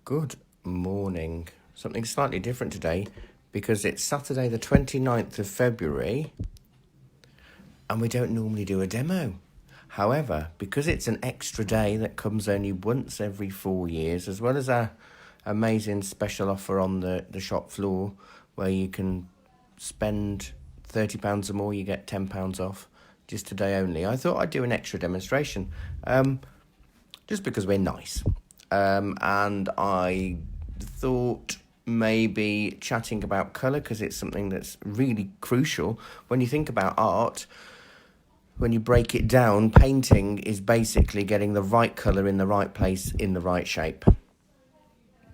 Good morning. Something slightly different today because it's Saturday the 29th of February and we don't normally do a demo. However, because it's an extra day that comes only once every 4 years, as well as our amazing special offer on the shop floor where you can spend £30 or more, you get £10 off, just today only, I thought I'd do an extra demonstration just because we're nice. And I thought maybe chatting about colour, because it's something that's really crucial. When you think about art, when you break it down, painting is basically getting the right colour in the right place in the right shape.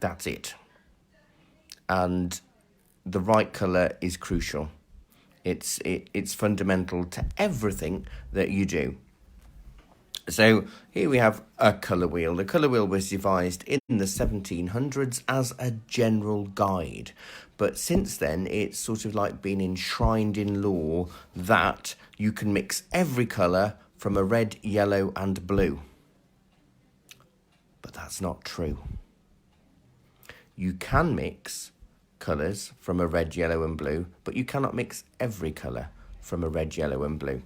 That's it. And the right colour is crucial. It's fundamental to everything that you do. So here we have a colour wheel. The colour wheel was devised in the 1700s as a general guide. But since then, it's sort of like been enshrined in law that you can mix every colour from a red, yellow and blue. But that's not true. You can mix colours from a red, yellow and blue, but you cannot mix every colour from a red, yellow and blue.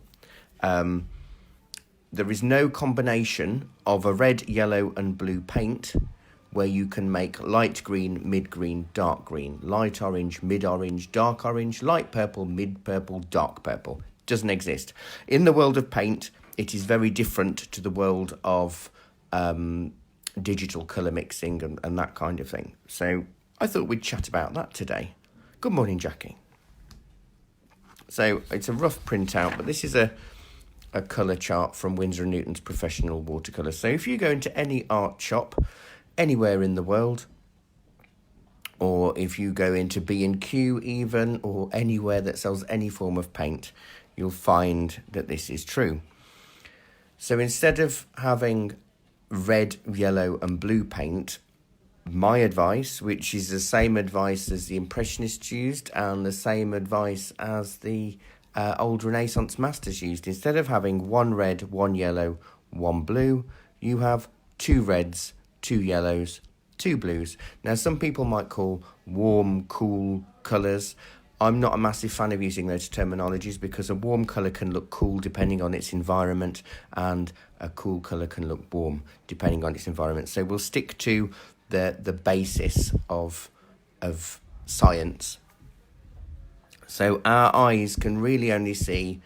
There is no combination of a red, yellow and blue paint where you can make light green, mid-green, dark green, light orange, mid-orange, dark orange, light purple, mid-purple, dark purple. Doesn't exist. In the world of paint, it is very different to the world of digital colour mixing and that kind of thing. So I thought we'd chat about that today. Good morning, Jackie. So it's a rough printout, but this is a colour chart from Winsor & Newton's professional watercolour. So if you go into any art shop anywhere in the world, or if you go into B&Q even, or anywhere that sells any form of paint, you'll find that this is true. So instead of having red, yellow and blue paint, my advice, which is the same advice as the Impressionists used and the same advice as the old Renaissance masters used, instead of having one red, one yellow, one blue, you have two reds, two yellows, two blues. Now, some people might call warm, cool colours. I'm not a massive fan of using those terminologies because a warm colour can look cool depending on its environment, and a cool colour can look warm depending on its environment. So we'll stick to the basis of science. So our eyes can really only see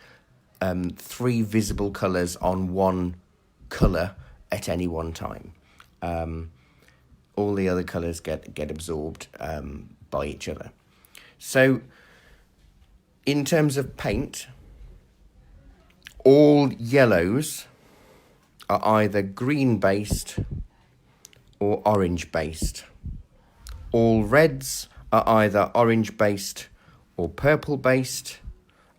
three visible colours on one colour at any one time. All the other colours get absorbed by each other. So in terms of paint, all yellows are either green-based or orange-based. All reds are either orange-based or purple-based,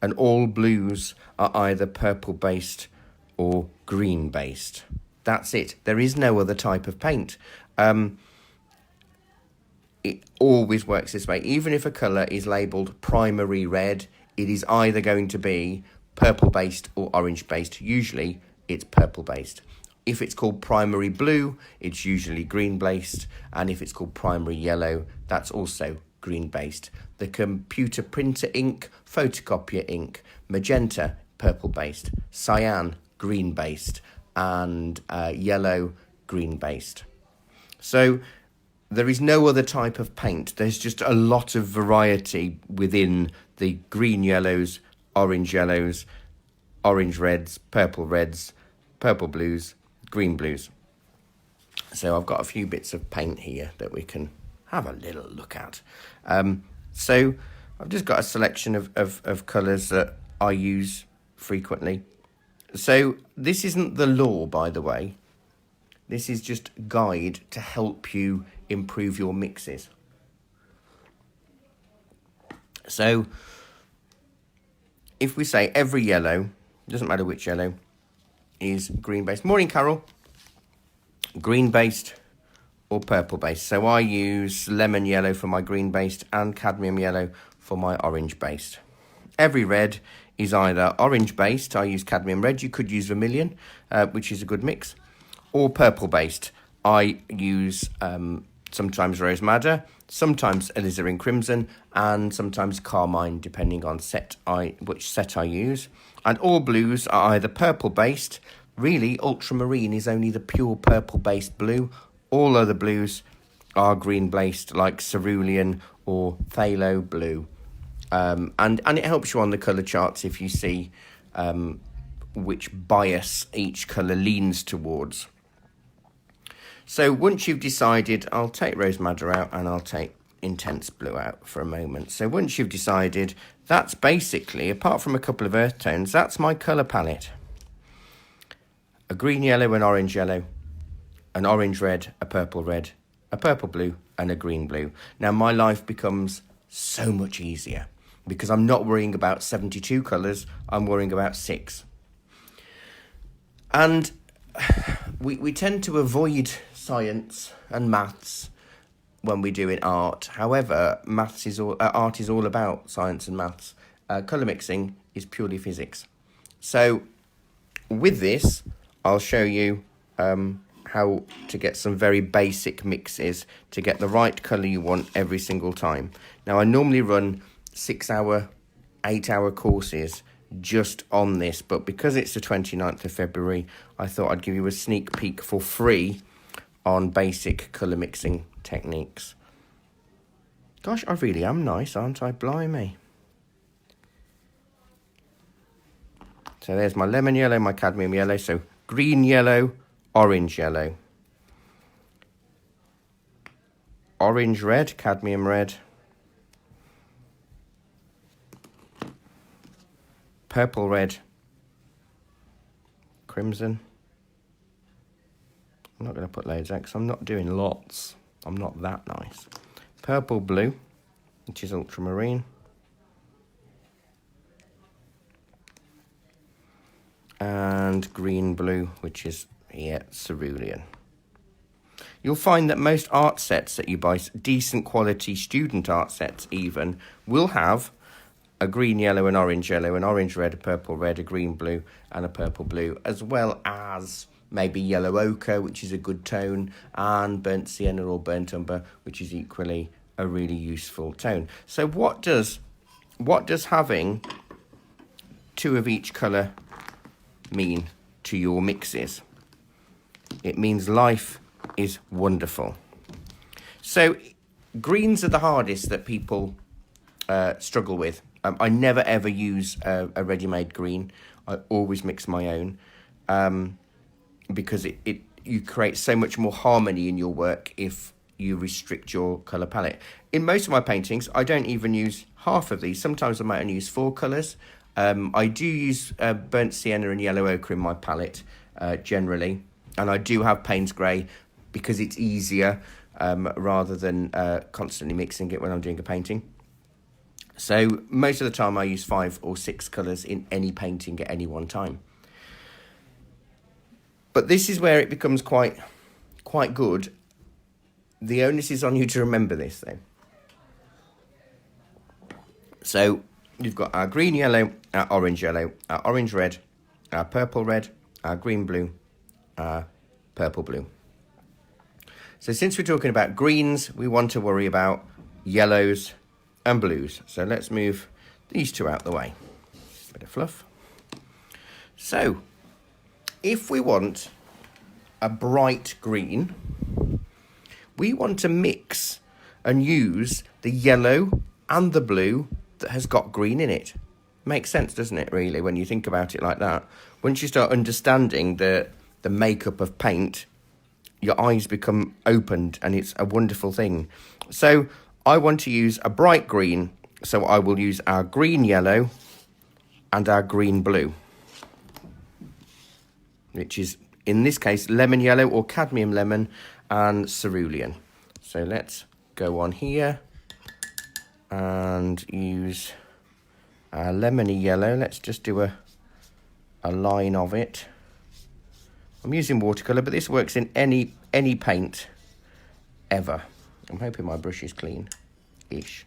and all blues are either purple-based or green-based. That's it. There is no other type of paint. It always works this way. Even if a colour is labelled primary red, it is either going to be purple-based or orange-based. Usually, it's purple-based. If it's called primary blue, it's usually green-based, and if it's called primary yellow, that's also green-based. The computer printer ink, photocopier ink, magenta, purple-based, cyan, green-based, and yellow, green-based. So there is no other type of paint. There's just a lot of variety within the green yellows, orange yellows, orange reds, purple blues, green blues. So I've got a few bits of paint here that we can have a little look at. So I've just got a selection of colours that I use frequently. So this isn't the law, by the way. This is just a guide to help you improve your mixes. So if we say every yellow, doesn't matter which yellow, is green-based. Morning, Carol. Green-based or purple-based. So I use lemon yellow for my green-based and cadmium yellow for my orange-based. Every red is either orange-based, I use cadmium red, you could use vermilion, which is a good mix, or purple-based. I use sometimes rose madder, sometimes alizarin crimson, and sometimes carmine, depending on which set I use. And all blues are either purple-based. Really, ultramarine is only the pure purple-based blue. All other blues are green-based, like cerulean or phthalo blue. And it helps you on the colour charts if you see which bias each colour leans towards. So once you've decided, I'll take rose madder out and I'll take intense blue out for a moment. So once you've decided, that's basically, apart from a couple of earth tones, that's my colour palette. A green yellow, an orange yellow, an orange red, a purple blue, and a green blue. Now my life becomes so much easier because I'm not worrying about 72 colours, I'm worrying about 6. And we tend to avoid science and maths when we're doing art. However, art is all about science and maths. Colour mixing is purely physics. So with this, I'll show you how to get some very basic mixes to get the right colour you want every single time. Now, I normally run 6-hour, 8-hour courses just on this, but because it's the 29th of February, I thought I'd give you a sneak peek for free on basic colour mixing techniques. Gosh, I really am nice, aren't I? Blimey. So there's my lemon yellow, my cadmium yellow, so green yellow, orange yellow. Orange red, cadmium red. Purple red, crimson. I'm not going to put loads out because I'm not doing lots. I'm not that nice. Purple blue, which is ultramarine. And green blue, which is here, cerulean. You'll find that most art sets that you buy, decent quality student art sets even, will have a green yellow, an orange red, a purple red, a green blue, and a purple blue, as well as maybe yellow ochre, which is a good tone, and burnt sienna or burnt umber, which is equally a really useful tone. So what does having 2 of each colour mean to your mixes? It means life is wonderful. So greens are the hardest that people struggle with. I never ever use a ready-made green. I always mix my own because you create so much more harmony in your work if you restrict your colour palette. In most of my paintings, I don't even use half of these. Sometimes I might only use 4 colours. I do use burnt sienna and yellow ochre in my palette generally, and I do have Payne's grey because it's easier rather than constantly mixing it when I'm doing a painting. So most of the time I use 5 or 6 colours in any painting at any one time. But this is where it becomes quite good. The onus is on you to remember this though. So you've got our green yellow, our orange red, our purple red, our green blue, our purple blue. So since we're talking about greens, we want to worry about yellows and blues. So let's move these 2 out the way. Bit of fluff. So if we want a bright green, we want to mix and use the yellow and the blue that has got green in it. Makes sense, doesn't it, really, when you think about it like that? Once you start understanding the makeup of paint, your eyes become opened and it's a wonderful thing. So I want to use a bright green, so I will use our green yellow and our green blue, which is, in this case, lemon yellow or cadmium lemon and cerulean. So let's go on here and use our lemony yellow. Let's just do a line of it. I'm using watercolour, but this works in any paint ever. I'm hoping my brush is clean-ish.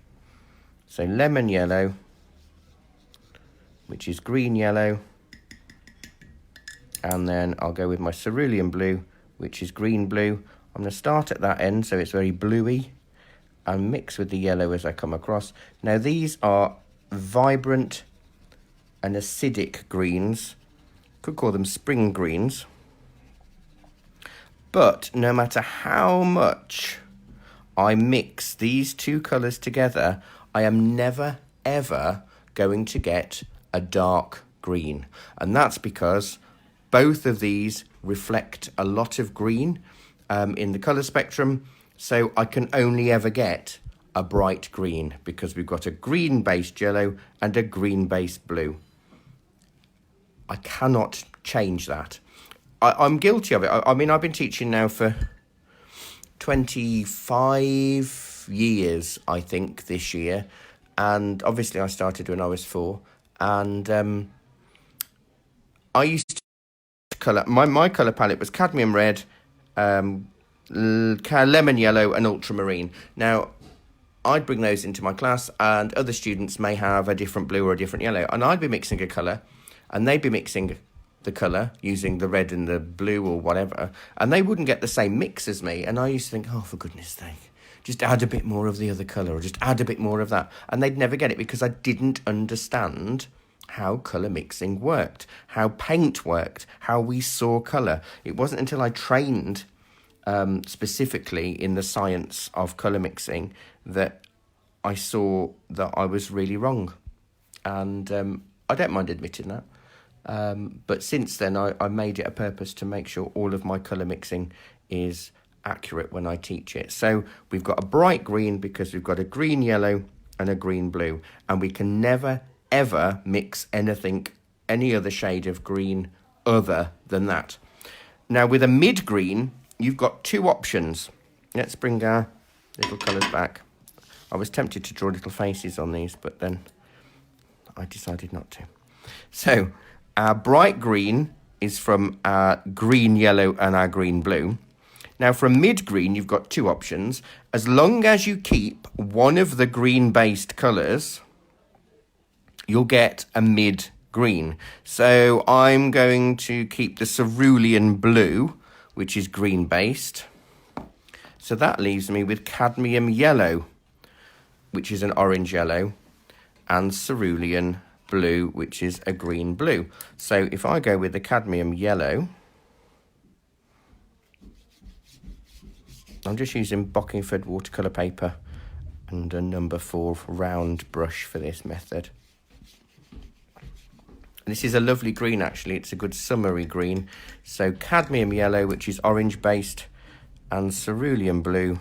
So lemon yellow, which is green yellow, and then I'll go with my cerulean blue, which is green blue. I'm going to start at that end so it's very bluey and mix with the yellow as I come across. Now these are vibrant and acidic greens. Could call them spring greens. But no matter how much I mix these two colours together, I am never, ever going to get a dark green. And that's because both of these reflect a lot of green in the colour spectrum. So I can only ever get a bright green because we've got a green-based yellow and a green-based blue. I cannot change that. I'm guilty of it. I mean, I've been teaching now for 25 years, I think, this year. And obviously I started when I was 4. And I used to colour... My colour palette was Cadmium Red, Lemon Yellow and Ultramarine. Now, I'd bring those into my class and other students may have a different blue or a different yellow. And I'd be mixing a colour and they'd be mixing the colour using the red and the blue or whatever, and they wouldn't get the same mix as me. And I used to think, oh, for goodness sake, just add a bit more of the other colour or just add a bit more of that. And they'd never get it because I didn't understand how colour mixing worked, how paint worked, how we saw colour. It wasn't until I trained specifically in the science of colour mixing that I saw that I was really wrong. And I don't mind admitting that. But since then, I made it a purpose to make sure all of my colour mixing is accurate when I teach it. So we've got a bright green because we've got a green yellow and a green blue. And we can never, ever mix anything, any other shade of green other than that. Now with a mid-green, you've got two options. Let's bring our little colours back. I was tempted to draw little faces on these, but then I decided not to. So our bright green is from our green yellow and our green blue. Now from mid-green, you've got two options. As long as you keep one of the green-based colours, you'll get a mid-green. So I'm going to keep the cerulean blue, which is green-based. So that leaves me with cadmium yellow, which is an orange yellow, and cerulean blue, which is a green blue. So if I go with the cadmium yellow, I'm just using Bockingford watercolour paper and a number 4 round brush for this method. This is a lovely green, actually. It's a good summery green. So cadmium yellow, which is orange based, and cerulean blue,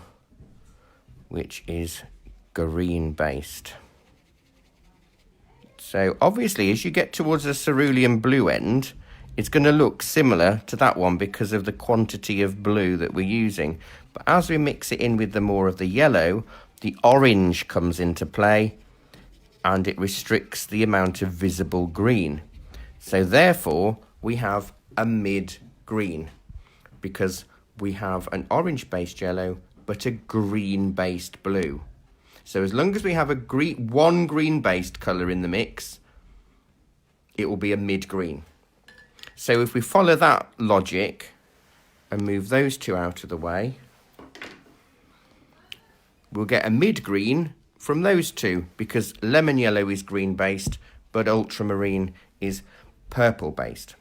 which is green based. So obviously, as you get towards the cerulean blue end, it's going to look similar to that one because of the quantity of blue that we're using. But as we mix it in with the more of the yellow, the orange comes into play and it restricts the amount of visible green. So therefore, we have a mid-green because we have an orange-based yellow but a green-based blue. So as long as we have one green-based colour in the mix, it will be a mid-green. So if we follow that logic and move those two out of the way, we'll get a mid-green from those two because lemon yellow is green-based, but ultramarine is purple-based.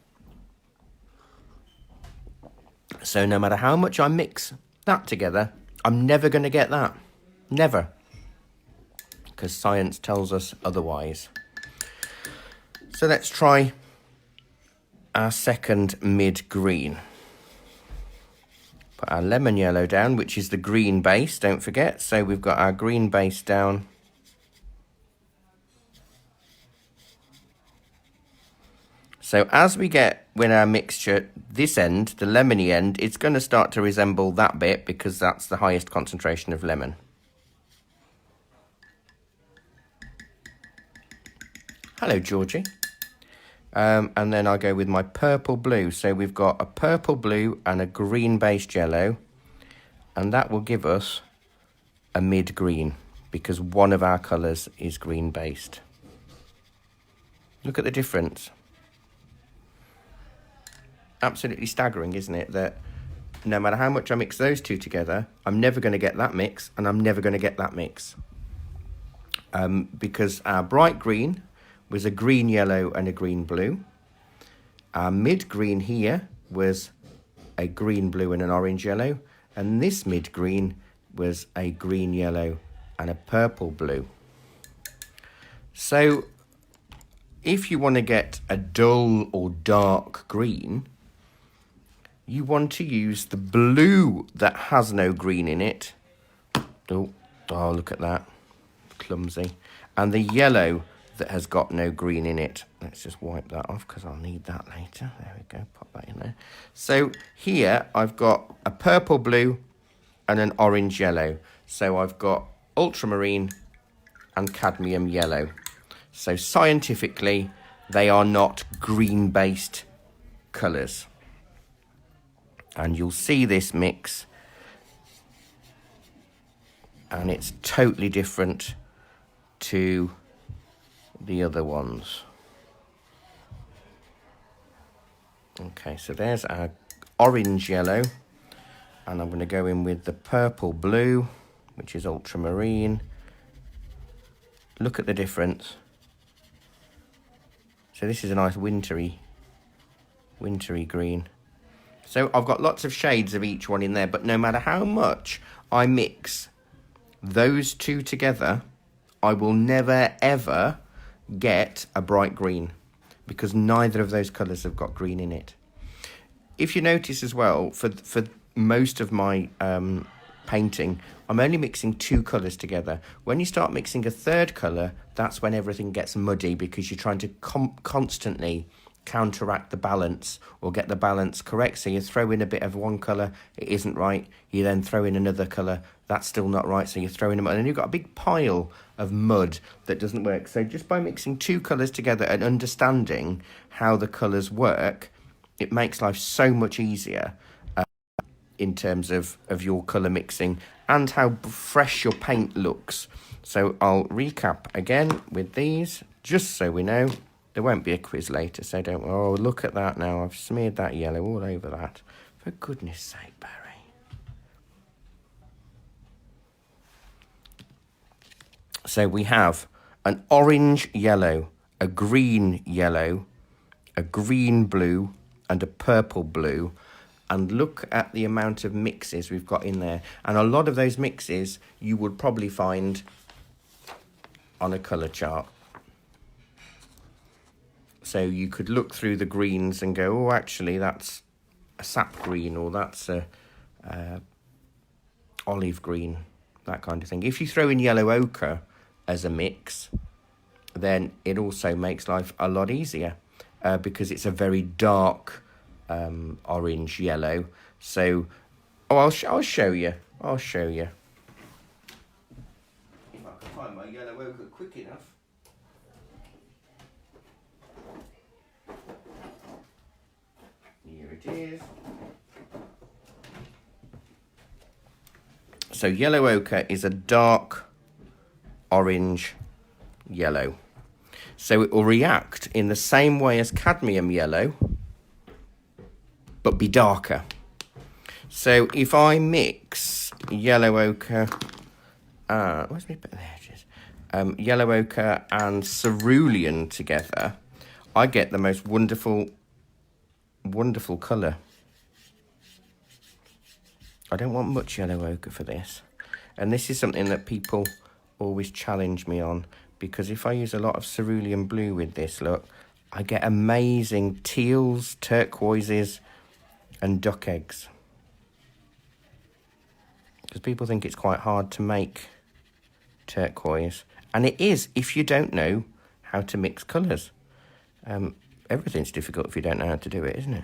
So no matter how much I mix that together, I'm never going to get that. Never. Because science tells us otherwise. So let's try our second mid-green. Put our lemon yellow down, which is the green base, don't forget. So we've got our green base down. So as we get with our mixture, this end, the lemony end, it's going to start to resemble that bit because that's the highest concentration of lemon. Hello, Georgie. And then I'll go with my purple blue. So we've got a purple blue and a green-based yellow. And that will give us a mid-green because one of our colours is green-based. Look at the difference. Absolutely staggering, isn't it? That no matter how much I mix those two together, I'm never going to get that mix, and I'm never going to get that mix. Because our bright green was a green yellow and a green blue. Our mid green here was a green blue and an orange yellow, and this mid green was a green yellow and a purple blue. So if you want to get a dull or dark green, you want to use the blue that has no green in it. Oh, look at that. Clumsy. And the yellow that has got no green in it. Let's just wipe that off because I'll need that later. There we go, pop that in there. So here I've got a purple blue and an orange yellow. So I've got ultramarine and cadmium yellow. So scientifically, they are not green-based colours. And you'll see this mix, and it's totally different to the other ones. Okay, so there's our orange yellow, and I'm going to go in with the purple blue, which is ultramarine. Look at the difference. So this is a nice wintry green. So I've got lots of shades of each one in there, but no matter how much I mix those two together, I will never, ever get a bright green because neither of those colours have got green in it. If you notice as well, for most of my painting, I'm only mixing two colours together. When you start mixing a third colour, that's when everything gets muddy because you're trying to constantly counteract the balance or get the balance correct. So you throw in a bit of one colour, it isn't right. You then throw in another colour, that's still not right. So you throw in a mud, and you've got a big pile of mud that doesn't work. So just by mixing two colours together and understanding how the colours work, it makes life so much easier in terms of your colour mixing and how fresh your paint looks. So I'll recap again with these, just so we know. There won't be a quiz later, so don't... Oh, look at that now. I've smeared that yellow all over that. For goodness sake, Barry. So we have an orange yellow, a green yellow, a green blue, and a purple blue. And look at the amount of mixes we've got in there. And a lot of those mixes you would probably find on a colour chart. So you could look through the greens and go, oh, actually, that's a sap green, or that's a olive green, that kind of thing. If you throw in yellow ochre as a mix, then it also makes life a lot easier because it's a very dark orange yellow. So, I'll show you. I'll show you. If I can find my yellow ochre quick enough. Here it is. So yellow ochre is a dark orange yellow. So it will react in the same way as cadmium yellow, but be darker. So if I mix yellow ochre, where's my bit? There it is. Yellow ochre and cerulean together, I get the most wonderful colour. I don't want much yellow ochre for this. And this is something that people always challenge me on, because if I use a lot of cerulean blue with this, look, I get amazing teals, turquoises, and duck eggs. Because people think it's quite hard to make turquoise. And it is, if you don't know how to mix colours. Everything's difficult if you don't know how to do it, isn't it?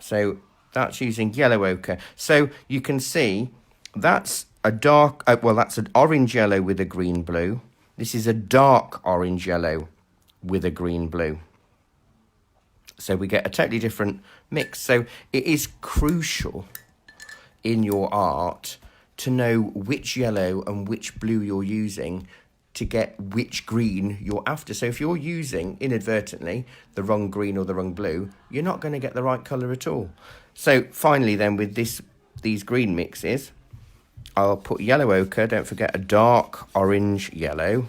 So that's using yellow ochre. So you can see that's a dark, well, that's an orange yellow with a green blue. This is a dark orange yellow with a green blue. So we get a totally different mix. So it is crucial in your art to know which yellow and which blue you're using to get which green you're after. So if you're using, inadvertently, the wrong green or the wrong blue, you're not going to get the right colour at all. So finally then, with these green mixes, I'll put yellow ochre, don't forget a dark orange yellow.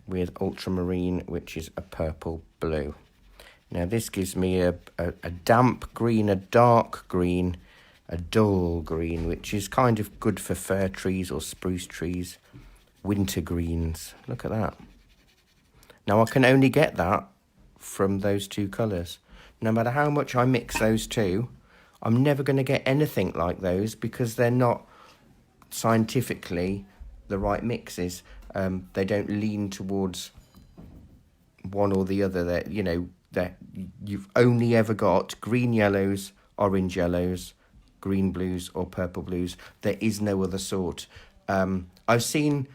With ultramarine, which is a purple blue. Now this gives me a damp green, a dark green, a dull green, which is kind of good for fir trees or spruce trees. Winter greens, look at that. Now I can only get that from those two colours. No matter how much I mix those two, I'm never going to get anything like those because they're not scientifically the right mixes. They don't lean towards one or the other. That, you know, that you've only ever got green yellows, orange yellows, green blues or purple blues. There is no other sort. I've seen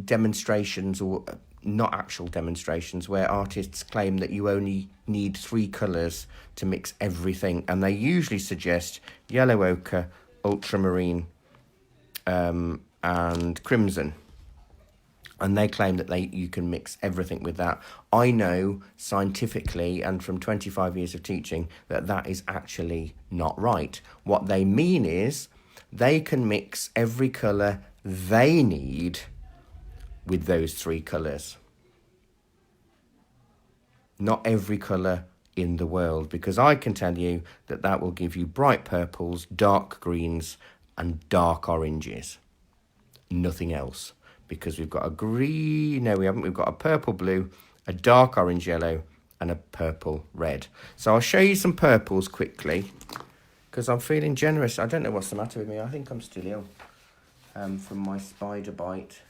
demonstrations, or not actual demonstrations, where artists claim that you only need 3 colours to mix everything, and they usually suggest yellow ochre, ultramarine, and crimson. And they claim that you can mix everything with that. I know scientifically and from 25 years of teaching that is actually not right. What they mean is they can mix every colour they need with those 3 colours. Not every colour in the world, because I can tell you that will give you bright purples, dark greens and dark oranges. Nothing else. Because we've got a green, no we haven't, we've got a purple blue, a dark orange yellow and a purple red. So I'll show you some purples quickly because I'm feeling generous. I don't know what's the matter with me. I think I'm still ill from my spider bite,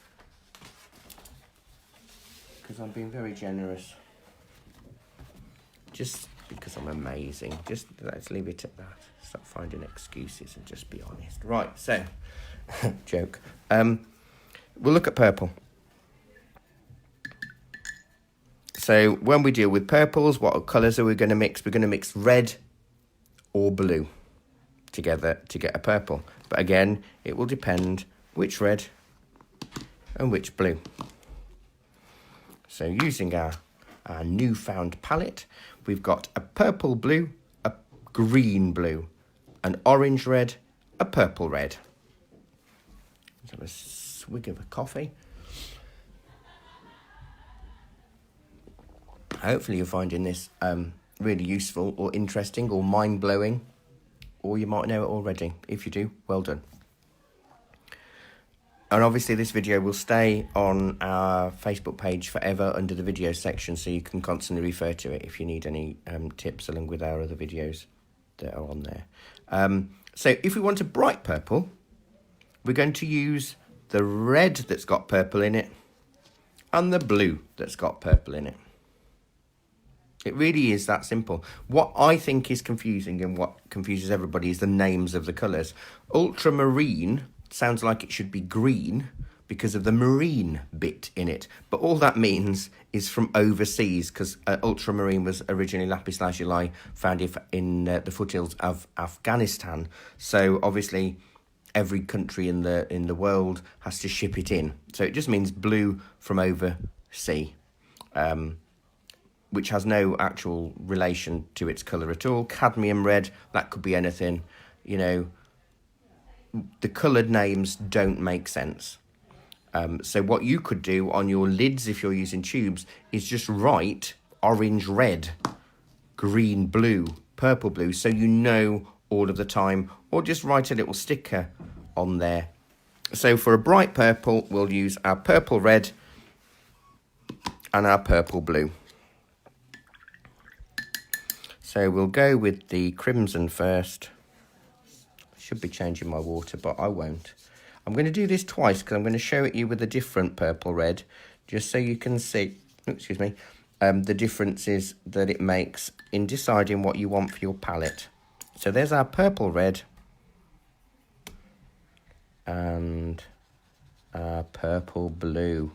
because I'm being very generous. Just because I'm amazing. Just let's leave it at that. Stop finding excuses and just be honest. Right, so, joke. We'll look at purple. So when we deal with purples, what colours are we going to mix? We're going to mix red or blue together to get a purple. But again, it will depend which red and which blue. So using our newfound palette, we've got a purple blue, a green blue, an orange red, a purple red. Let's have a swig of a coffee. Hopefully you're finding this really useful or interesting or mind-blowing, or you might know it already. If you do, well done. And obviously this video will stay on our Facebook page forever under the video section, so you can constantly refer to it if you need any tips along with our other videos that are on there. So if we want a bright purple, we're going to use the red that's got purple in it and the blue that's got purple in it. It really is that simple. What I think is confusing and what confuses everybody is the names of the colours. Ultramarine sounds like it should be green because of the marine bit in it. But all that means is from overseas, because ultramarine was originally lapis lazuli, found in the foothills of Afghanistan. So obviously every country in the world has to ship it in. So it just means blue from overseas, which has no actual relation to its colour at all. Cadmium red, that could be anything, you know. The coloured names don't make sense. So what you could do on your lids, if you're using tubes, is just write orange red, green blue, purple blue, so you know all of the time, or just write a little sticker on there. So for a bright purple, we'll use our purple red and our purple blue. So we'll go with the crimson first. Should be changing my water, but I won't. I'm going to do this twice because I'm going to show it you with a different purple red, just so you can see, excuse me, the differences that it makes in deciding what you want for your palette. So there's our purple red and our purple blue.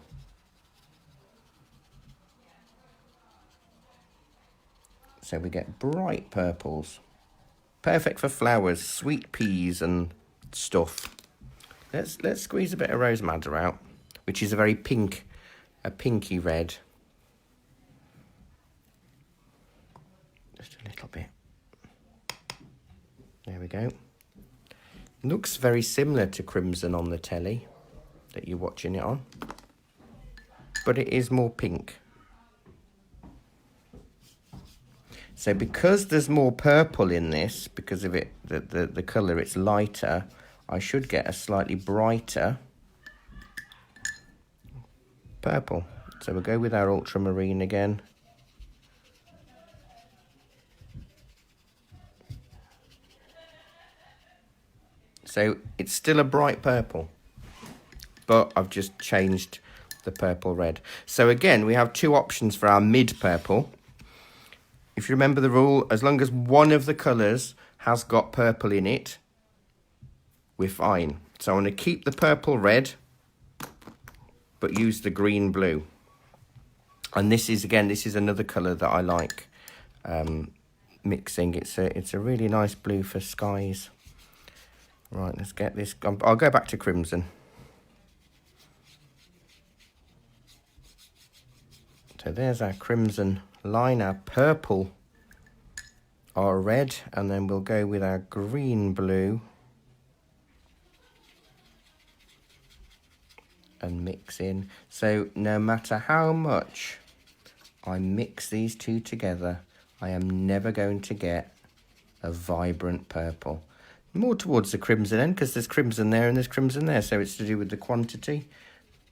So we get bright purples. Perfect for flowers, sweet peas and stuff. Let's squeeze a bit of rose madder out, which is a very pink, a pinky red. Just a little bit. There we go. Looks very similar to crimson on the telly that you're watching it on, but it is more pink. So because there's more purple in this, because of it, the colour, it's lighter, I should get a slightly brighter purple. So we'll go with our ultramarine again. So it's still a bright purple, but I've just changed the purple red. So again, we have two options for our mid purple. If you remember the rule, as long as one of the colours has got purple in it, we're fine. So I'm going to keep the purple red, but use the green blue. And this is, again, this is another colour that I like mixing. It's a really nice blue for skies. Right, let's get this. I'll go back to crimson. So there's our crimson line, our purple, our red, and then we'll go with our green blue and mix in. So no matter how much I mix these two together, I am never going to get a vibrant purple. More towards the crimson end, because there's crimson there and there's crimson there, so it's to do with the quantity.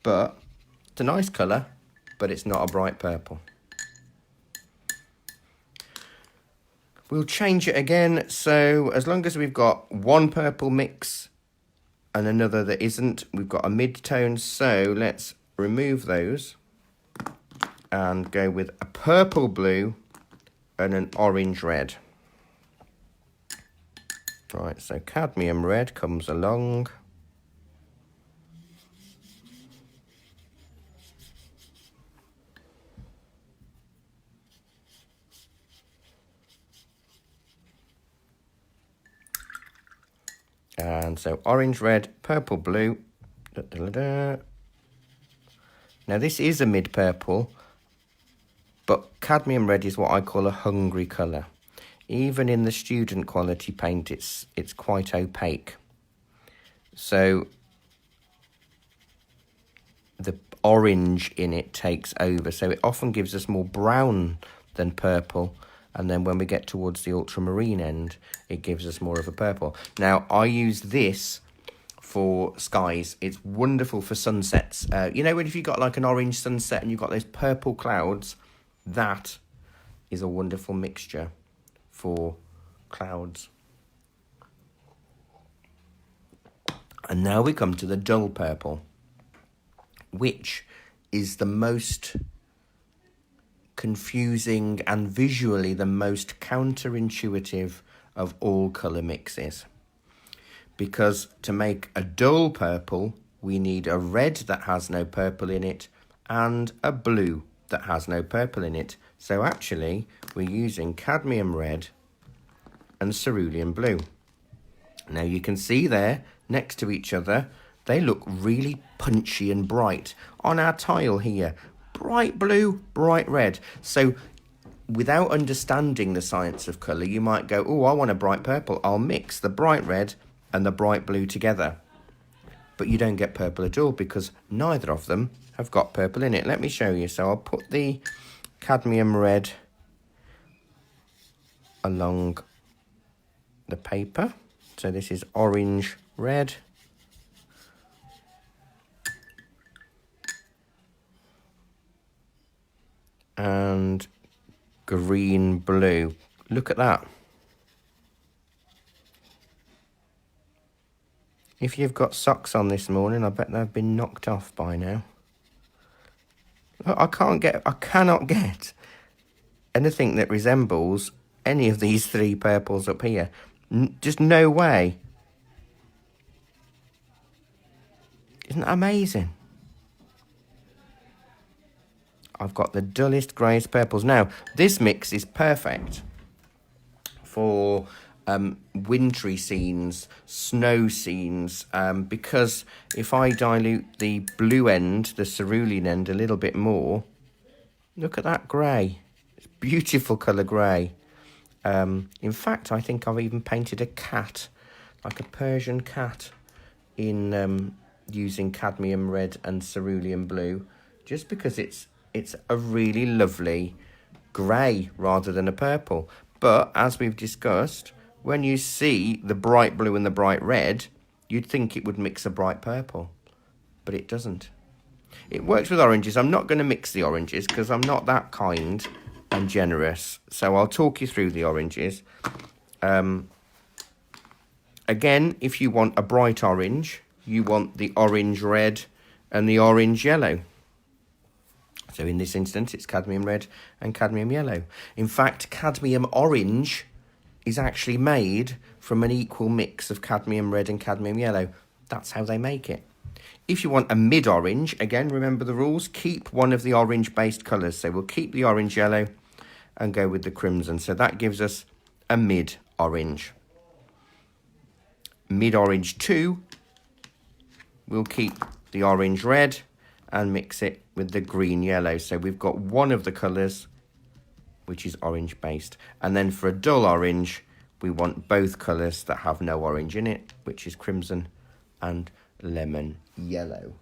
But it's a nice colour, but it's not a bright purple. We'll change it again, so as long as we've got one purple mix and another that isn't, we've got a mid-tone, so let's remove those and go with a purple blue and an orange red. Right, so cadmium red comes along. And so orange, red, purple, blue. Da, da, da, da. Now this is a mid-purple, but cadmium red is what I call a hungry colour. Even in the student quality paint, it's quite opaque. So the orange in it takes over. So it often gives us more brown than purple. And then when we get towards the ultramarine end, it gives us more of a purple. Now, I use this for skies. It's wonderful for sunsets. You know, when if you've got like an orange sunset and you've got those purple clouds, that is a wonderful mixture for clouds. And now we come to the dull purple, which is the most confusing and visually the most counterintuitive of all colour mixes. Because to make a dull purple, we need a red that has no purple in it and a blue that has no purple in it. So actually, we're using cadmium red and cerulean blue. Now you can see there, next to each other, they look really punchy and bright. On our tile here, bright blue, bright red. So without understanding the science of colour, you might go, oh, I want a bright purple. I'll mix the bright red and the bright blue together. But you don't get purple at all because neither of them have got purple in it. Let me show you. So I'll put the cadmium red along the paper. So this is orange red. And green blue. Look at that. If you've got socks on this morning, I bet they've been knocked off by now. Look, I cannot get anything that resembles any of these three purples up here. Just no way. Isn't that amazing? I've got the dullest, greyest purples. Now, this mix is perfect for wintry scenes, snow scenes, because if I dilute the blue end, the cerulean end, a little bit more, look at that grey. It's beautiful colour grey. In fact, I think I've even painted a cat, like a Persian cat, in using cadmium red and cerulean blue, just because it's a really lovely grey rather than a purple. But as we've discussed, when you see the bright blue and the bright red, you'd think it would mix a bright purple, but it doesn't. It works with oranges. I'm not going to mix the oranges because I'm not that kind and generous. So I'll talk you through the oranges. Again, if you want a bright orange, you want the orange red and the orange yellow. So in this instance, it's cadmium red and cadmium yellow. In fact, cadmium orange is actually made from an equal mix of cadmium red and cadmium yellow. That's how they make it. If you want a mid-orange, again, remember the rules, keep one of the orange-based colours. So we'll keep the orange yellow and go with the crimson. So that gives us a mid-orange. Mid-orange 2, we'll keep the orange red and mix it with the green yellow. So we've got one of the colours which is orange based. And then for a dull orange, we want both colours that have no orange in it, which is crimson and lemon yellow.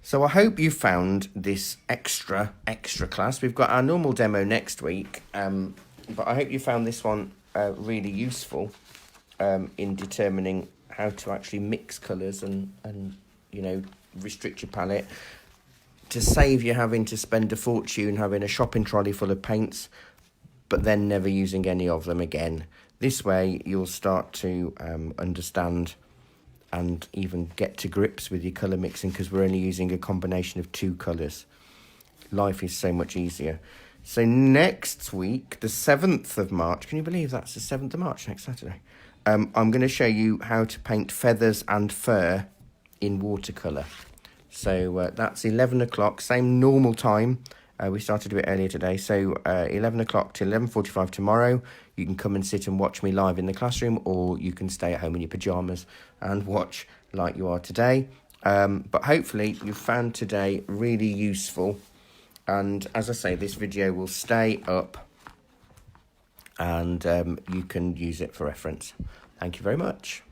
So I hope you found this extra class. We've got our normal demo next week, but I hope you found this one really useful in determining how to actually mix colours and you know, restrict your palette, to save you having to spend a fortune having a shopping trolley full of paints, but then never using any of them again. This way you'll start to understand and even get to grips with your colour mixing, because we're only using a combination of 2 colours. Life is so much easier. So next week, the 7th of March, can you believe that's the 7th of March, next Saturday? I'm going to show you how to paint feathers and fur in watercolour. So that's 11 o'clock, same normal time. We started a bit earlier today, so 11 o'clock till 11:45 tomorrow. You can come and sit and watch me live in the classroom, or you can stay at home in your pyjamas and watch like you are today. But hopefully you found today really useful. And as I say, this video will stay up and you can use it for reference. Thank you very much.